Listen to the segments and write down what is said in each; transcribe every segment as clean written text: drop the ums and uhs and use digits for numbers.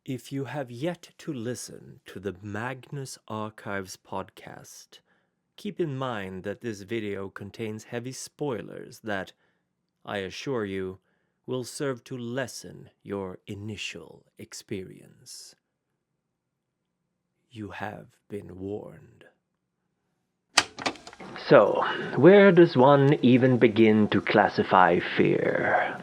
If you have yet to listen to the Magnus Archives podcast, keep in mind that this video contains heavy spoilers that, I assure you, will serve to lessen your initial experience. You have been warned. So, where does one even begin to classify fear?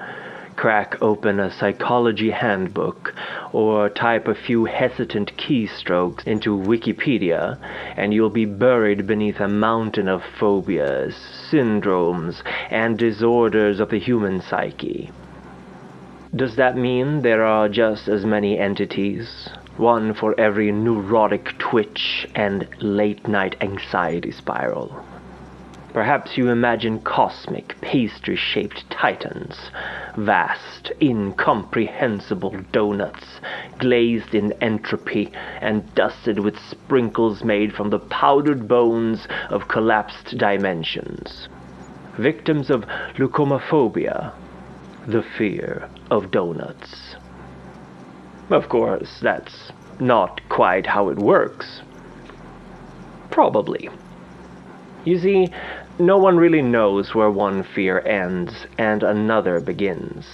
Crack open a psychology handbook or type a few hesitant keystrokes into Wikipedia and you'll be buried beneath a mountain of phobias, syndromes, and disorders of the human psyche. Does that mean there are just as many entities, one for every neurotic twitch and late-night anxiety spiral? Perhaps you imagine cosmic, pastry-shaped titans, vast, incomprehensible donuts, glazed in entropy and dusted with sprinkles made from the powdered bones of collapsed dimensions. Victims of leucomophobia, the fear of donuts. Of course, that's not quite how it works. Probably. You see, no one really knows where one fear ends and another begins.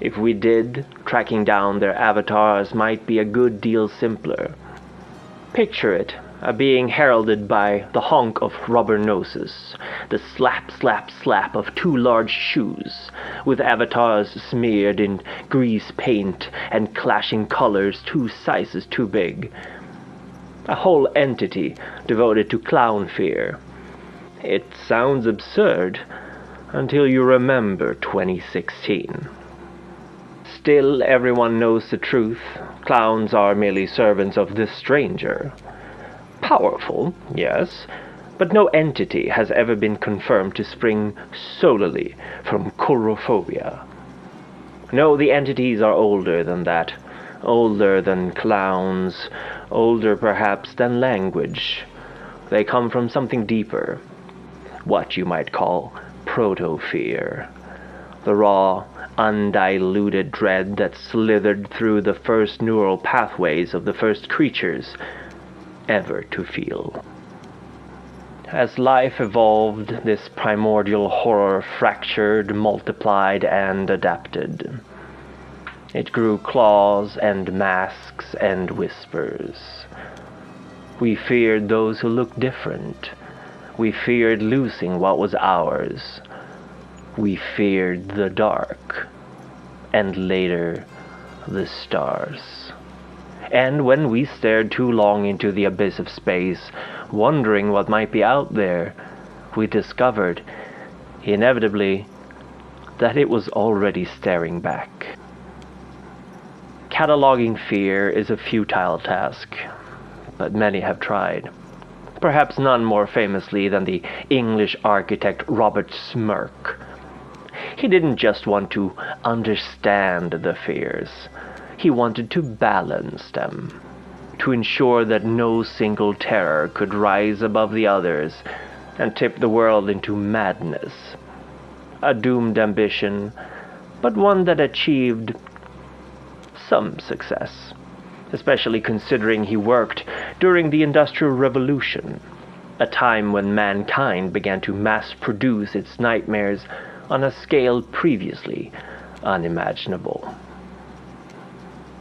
If we did, tracking down their avatars might be a good deal simpler. Picture it, a being heralded by the honk of rubber noses, the slap, slap, slap of two large shoes, with avatars smeared in grease paint and clashing colors 2 sizes too big. A whole entity devoted to clown fear. It sounds absurd until you remember 2016. Still, everyone knows the truth. Clowns are merely servants of the stranger. Powerful, yes, but no entity has ever been confirmed to spring solely from chorophobia. No, the entities are older than that. Older than clowns. Older, perhaps, than language. They come from something deeper. What you might call proto-fear. The raw, undiluted dread that slithered through the first neural pathways of the first creatures ever to feel. As life evolved, this primordial horror fractured, multiplied, and adapted. It grew claws and masks and whispers. We feared those who looked different. We feared losing what was ours. We feared the dark, and later the stars. And when we stared too long into the abyss of space, wondering what might be out there, we discovered, inevitably, that it was already staring back. Cataloging fear is a futile task, but many have tried. Perhaps none more famously than the English architect Robert Smirke. He didn't just want to understand the fears. He wanted to balance them, to ensure that no single terror could rise above the others and tip the world into madness. A doomed ambition, but one that achieved some success, especially considering he worked during the Industrial Revolution, a time when mankind began to mass-produce its nightmares on a scale previously unimaginable.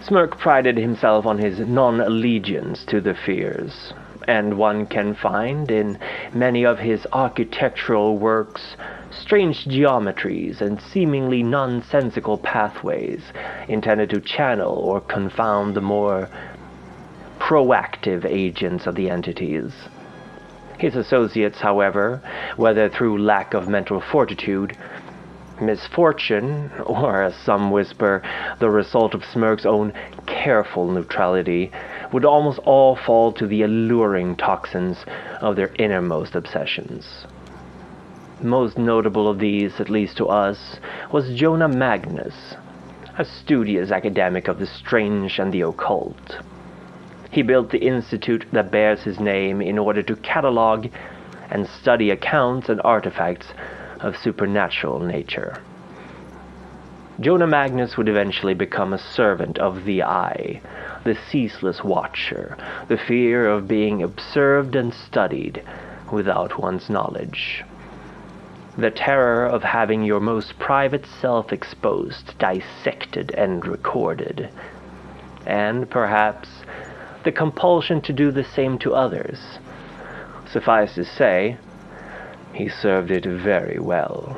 Smirke prided himself on his non-allegiance to the fears, and one can find in many of his architectural works strange geometries and seemingly nonsensical pathways intended to channel or confound the more proactive agents of the entities. His associates, however, whether through lack of mental fortitude, misfortune, or, as some whisper, the result of Smirke's own careful neutrality, would almost all fall to the alluring toxins of their innermost obsessions. Most notable of these, at least to us, was Jonah Magnus, a studious academic of the strange and the occult. He built the institute that bears his name in order to catalog and study accounts and artifacts of supernatural nature. Jonah Magnus would eventually become a servant of the eye, the ceaseless watcher, the fear of being observed and studied without one's knowledge. The terror of having your most private self exposed, dissected, and recorded. And, perhaps, the compulsion to do the same to others. Suffice to say, he served it very well.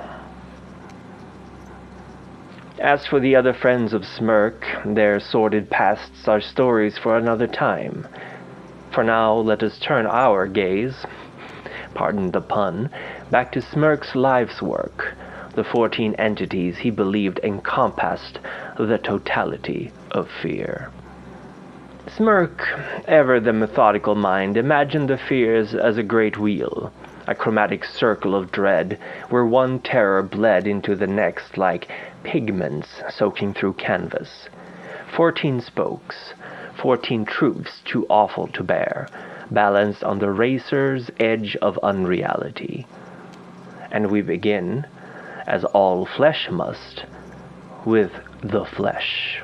As for the other friends of Smirke, their sordid pasts are stories for another time. For now, let us turn our gaze, pardon the pun, back to Smirke's life's work, the 14 entities he believed encompassed the totality of fear. Smirke, ever the methodical mind, imagined the fears as a great wheel, a chromatic circle of dread, where one terror bled into the next like pigments soaking through canvas. 14 spokes, 14 truths too awful to bear, balanced on the razor's edge of unreality. And we begin, as all flesh must, with the flesh.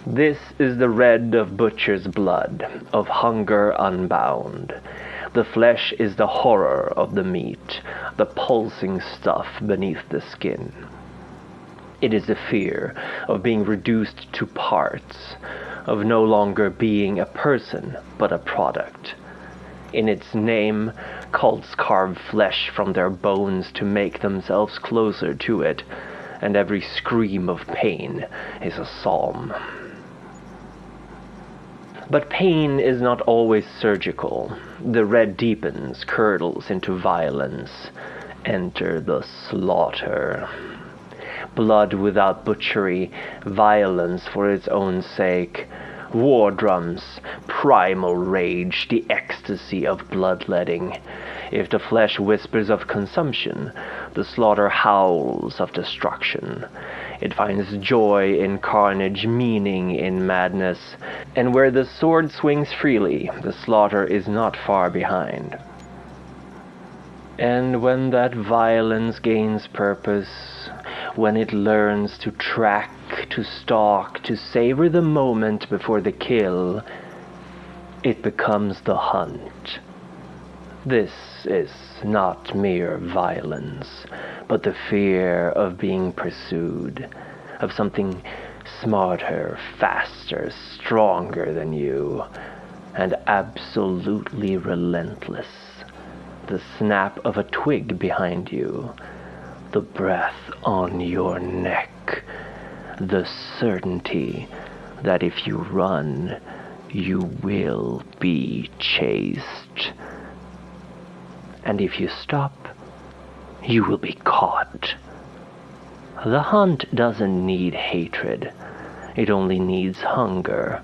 This is the red of butcher's blood, of hunger unbound. The flesh is the horror of the meat, the pulsing stuff beneath the skin. It is the fear of being reduced to parts, of no longer being a person, but a product. In its name, cults carve flesh from their bones to make themselves closer to it, and every scream of pain is a psalm. But pain is not always surgical. The red deepens, curdles into violence. Enter the slaughter. Blood without butchery, violence for its own sake. War drums, primal rage, the ecstasy of bloodletting. If the flesh whispers of consumption, the slaughter howls of destruction. It finds joy in carnage, meaning in madness, and where the sword swings freely, the slaughter is not far behind. And when that violence gains purpose, when it learns to track, to stalk, to savor the moment before the kill, it becomes the hunt. This is not mere violence, but the fear of being pursued, of something smarter, faster, stronger than you, and absolutely relentless. The snap of a twig behind you, the breath on your neck, the certainty that if you run, you will be chased. And if you stop, you will be caught. The hunt doesn't need hatred. It only needs hunger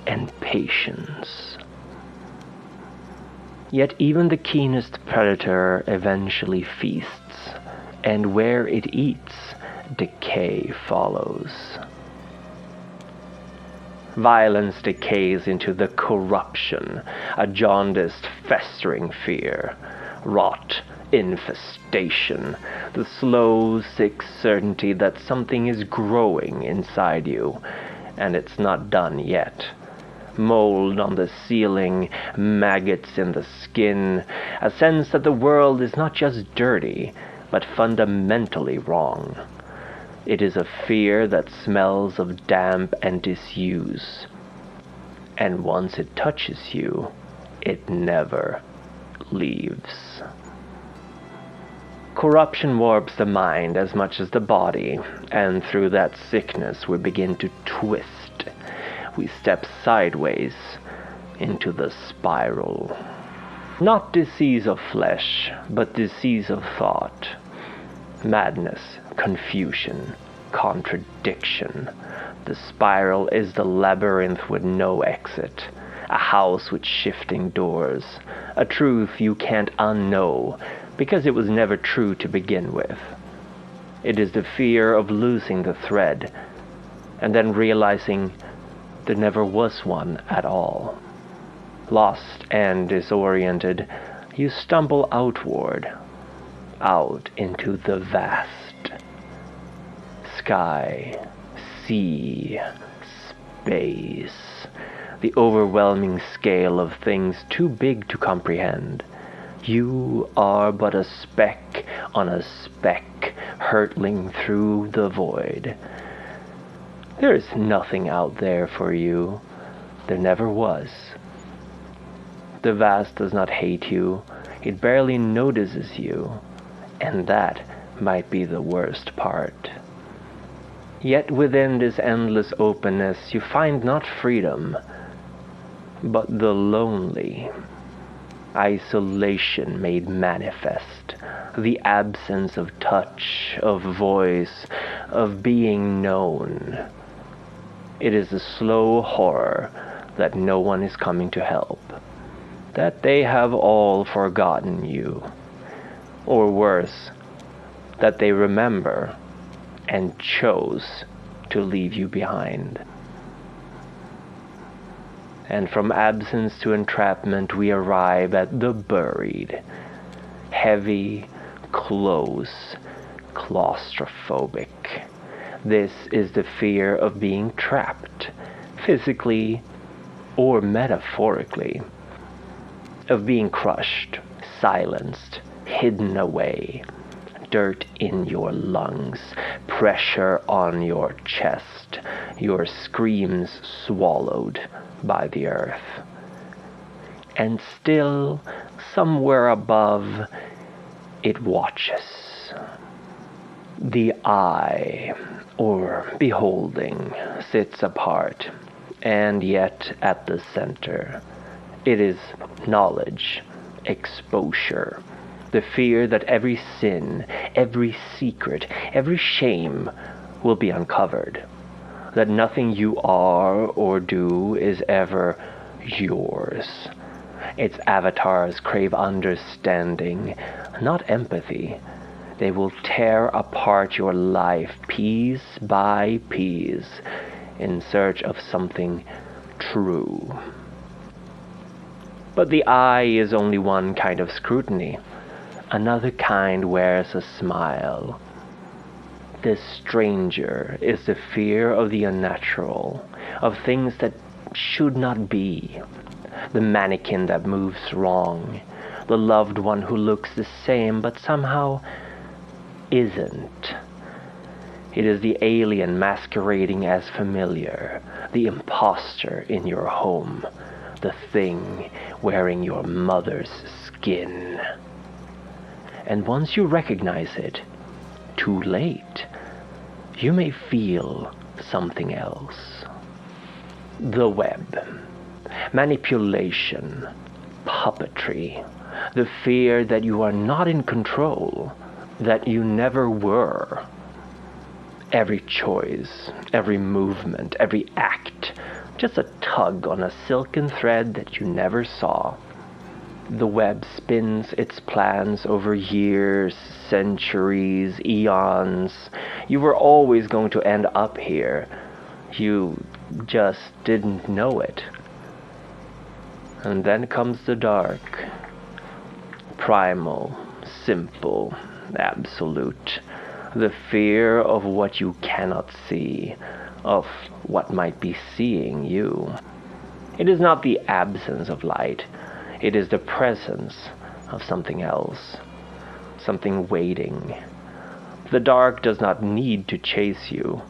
and patience. Yet even the keenest predator eventually feasts, and where it eats, decay follows. Violence decays into the corruption, a jaundiced, festering fear, rot, infestation, the slow, sick certainty that something is growing inside you, and it's not done yet. Mold on the ceiling, maggots in the skin, a sense that the world is not just dirty, but fundamentally wrong. It is a fear that smells of damp and disuse. And once it touches you, it never leaves. Corruption warps the mind as much as the body, and through that sickness we begin to twist. We step sideways into the spiral. Not disease of flesh, but disease of thought. Madness, confusion, contradiction. The spiral is the labyrinth with no exit, a house with shifting doors, a truth you can't unknow because it was never true to begin with. It is the fear of losing the thread and then realizing there never was one at all. Lost and disoriented, you stumble outward, out into the vast. sky, sea, space, the overwhelming scale of things too big to comprehend. You are but a speck on a speck hurtling through the void. There is nothing out there for you. There never was. The vast does not hate you. It barely notices you. And that might be the worst part. Yet within this endless openness you find not freedom, but the lonely. Isolation made manifest, the absence of touch, of voice, of being known. It is the slow horror that no one is coming to help, that they have all forgotten you, or worse, that they remember and chose to leave you behind. And from absence to entrapment we arrive at the buried, heavy, close, claustrophobic. This is the fear of being trapped, physically or metaphorically, of being crushed, silenced, hidden away, dirt in your lungs, pressure on your chest, your screams swallowed by the earth. And still, somewhere above, it watches. The eye, or beholding, sits apart, and yet at the center. It is knowledge, exposure, the fear that every sin, every secret, every shame will be uncovered, that nothing you are or do is ever yours. Its avatars crave understanding, not empathy. They will tear apart your life piece by piece in search of something true. But the eye is only one kind of scrutiny. Another kind wears a smile. This stranger is the fear of the unnatural, of things that should not be. The mannequin that moves wrong, the loved one who looks the same but somehow isn't. It is the alien masquerading as familiar, the imposter in your home, the thing wearing your mother's skin. And once you recognize it, too late, you may feel something else. The web, manipulation, puppetry, the fear that you are not in control, that you never were. Every choice, every movement, every act, just a tug on a silken thread that you never saw. The web spins its plans over years, centuries, eons. You were always going to end up here. You just didn't know it. And then comes the dark. Primal, simple, absolute. The fear of what you cannot see, of what might be seeing you. It is not the absence of light. It is the presence of something else, something waiting. The dark does not need to chase you.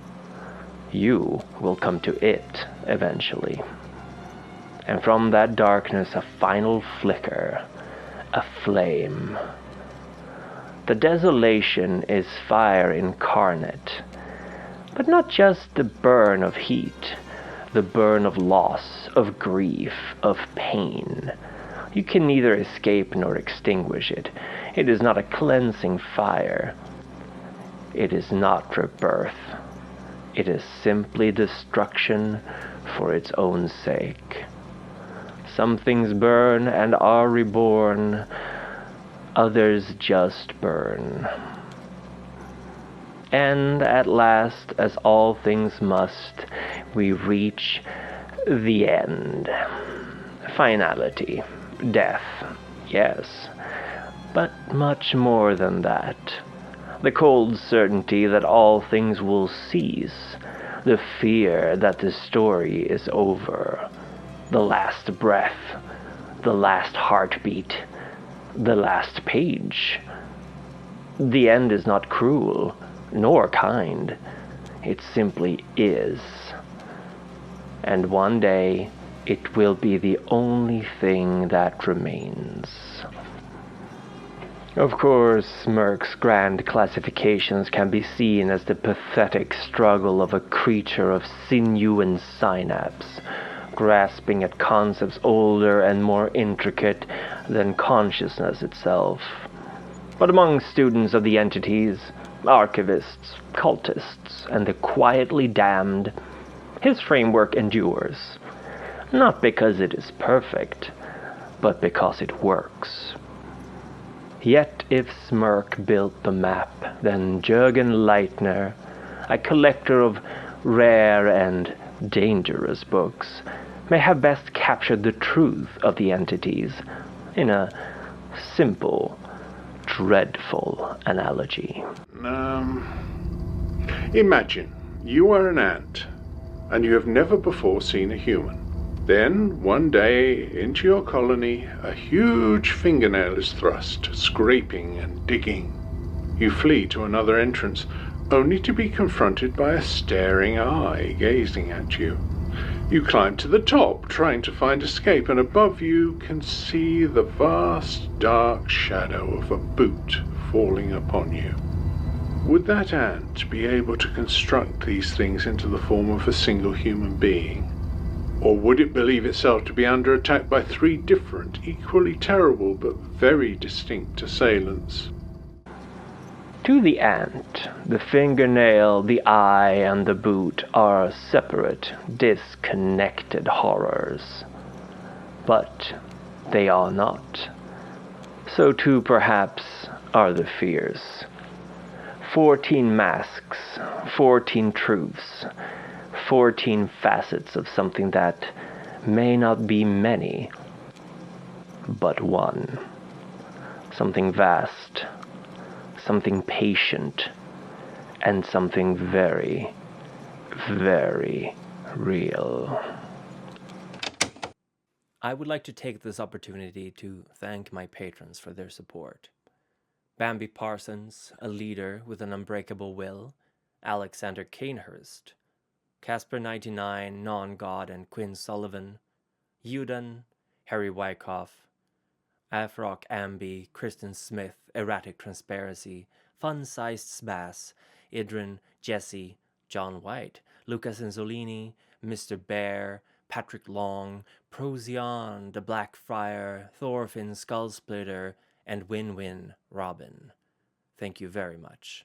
You will come to it eventually. And from that darkness a final flicker, a flame. The desolation is fire incarnate, but not just the burn of heat, the burn of loss, of grief, of pain. You can neither escape nor extinguish it. It is not a cleansing fire. It is not rebirth. It is simply destruction for its own sake. Some things burn and are reborn. Others just burn. And at last, as all things must, we reach the end. Finality. Death, yes, but much more than that. The cold certainty that all things will cease. The fear that the story is over. The last breath. The last heartbeat. The last page. The end is not cruel, nor kind. It simply is. And one day, it will be the only thing that remains. Of course, Smirke's grand classifications can be seen as the pathetic struggle of a creature of sinew and synapse, grasping at concepts older and more intricate than consciousness itself. But among students of the entities, archivists, cultists, and the quietly damned, his framework endures. Not because it is perfect, but because it works. Yet if Smirke built the map, then Jurgen Leitner, a collector of rare and dangerous books, may have best captured the truth of the entities in a simple, dreadful analogy. Imagine you are an ant, and you have never before seen a human. Then, one day, into your colony, a huge fingernail is thrust, scraping and digging. You flee to another entrance, only to be confronted by a staring eye gazing at you. You climb to the top, trying to find escape, and above you can see the vast, dark shadow of a boot falling upon you. Would that ant be able to construct these things into the form of a single human being? Or would it believe itself to be under attack by three different, equally terrible but very distinct assailants? To the ant, the fingernail, the eye, and the boot are separate, disconnected horrors. But they are not. So too, perhaps, are the fears. 14 masks, 14 truths, 14 facets of something that may not be many, but one. Something vast, something patient, and something very, very real. I would like to take this opportunity to thank my patrons for their support. Bambi Parsons, a leader with an unbreakable will, Alexander Canehurst, Casper99, Non-God and Quinn Sullivan, Udan, Harry Wyckoff, Afrock Amby, Kristen Smith, Erratic Transparency, Fun-Sized Sbass, Idrin, Jesse, John White, Lucas Inzolini, Mr. Bear, Patrick Long, Procyon, The Black Friar, Thorfinn Skullsplitter, and Win-Win Robin. Thank you very much.